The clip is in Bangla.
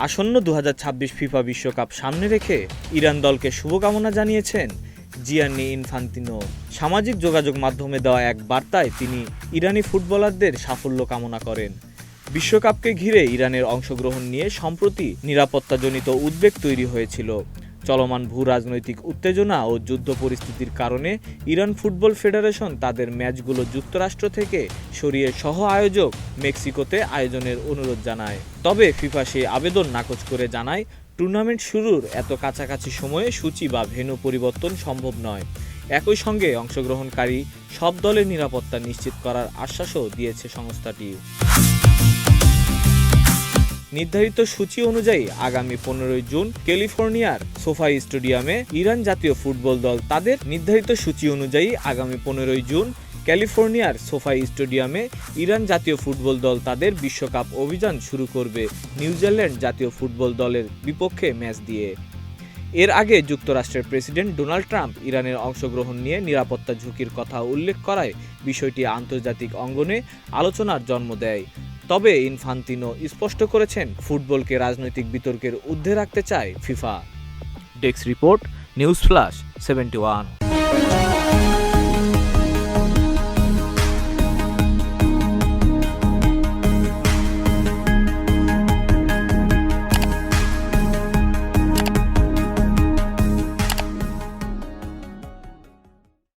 আসন্ন 2026 ফিফা বিশ্বকাপ সামনে রেখে ইরান দলকে শুভকামনা জানিয়েছেন জিয়ান্নি ইনফান্তিনো। সামাজিক যোগাযোগ মাধ্যমে দেওয়া এক বার্তায় তিনি ইরানি ফুটবলারদের সাফল্য কামনা করেন। বিশ্বকাপকে ঘিরে ইরানের অংশগ্রহণ নিয়ে সম্প্রতি নিরাপত্তাজনিত উদ্বেগ তৈরি হয়েছিল। চলমান ভূ-রাজনৈতিক উত্তেজনা ও যুদ্ধ পরিস্থিতির কারণে ইরান ফুটবল ফেডারেশন তাদের ম্যাচগুলো যুক্তরাষ্ট্র থেকে সরিয়ে সহ আয়োজক মেক্সিকোতে আয়োজনের অনুরোধ জানায়। তবে ফিফা সেই আবেদন নাকচ করে জানায়, টুর্নামেন্ট শুরুর এত কাছাকাছি সময়ে সূচি বা ভেন্যু পরিবর্তন সম্ভব নয়। একই সঙ্গে অংশগ্রহণকারী সব দলের নিরাপত্তা নিশ্চিত করার আশ্বাসও দিয়েছে সংস্থাটি। নির্ধারিত সূচি অনুযায়ী আগামী 15 জুন ক্যালিফোর্নিয়ার সোফাই স্টেডিয়ামে ইরান জাতীয় ফুটবল দল তাদের বিশ্বকাপ অভিযান শুরু করবে নিউজিল্যান্ড জাতীয় ফুটবল দলের বিপক্ষে ম্যাচ দিয়ে। এর আগে যুক্তরাষ্ট্রের প্রেসিডেন্ট ডোনাল্ড ট্রাম্প ইরানের অংশগ্রহণ নিয়ে নিরাপত্তা ঝুঁকির কথা উল্লেখ করায় বিষয়টি আন্তর্জাতিক অঙ্গনে আলোচনার জন্ম দেয়। তবে ইনফান্তিনো স্পষ্ট করেছেন, ফুটবলকে রাজনৈতিক বিতর্কের ঊর্ধ্বে রাখতে চায় FIFA. Desk report, news flash 71।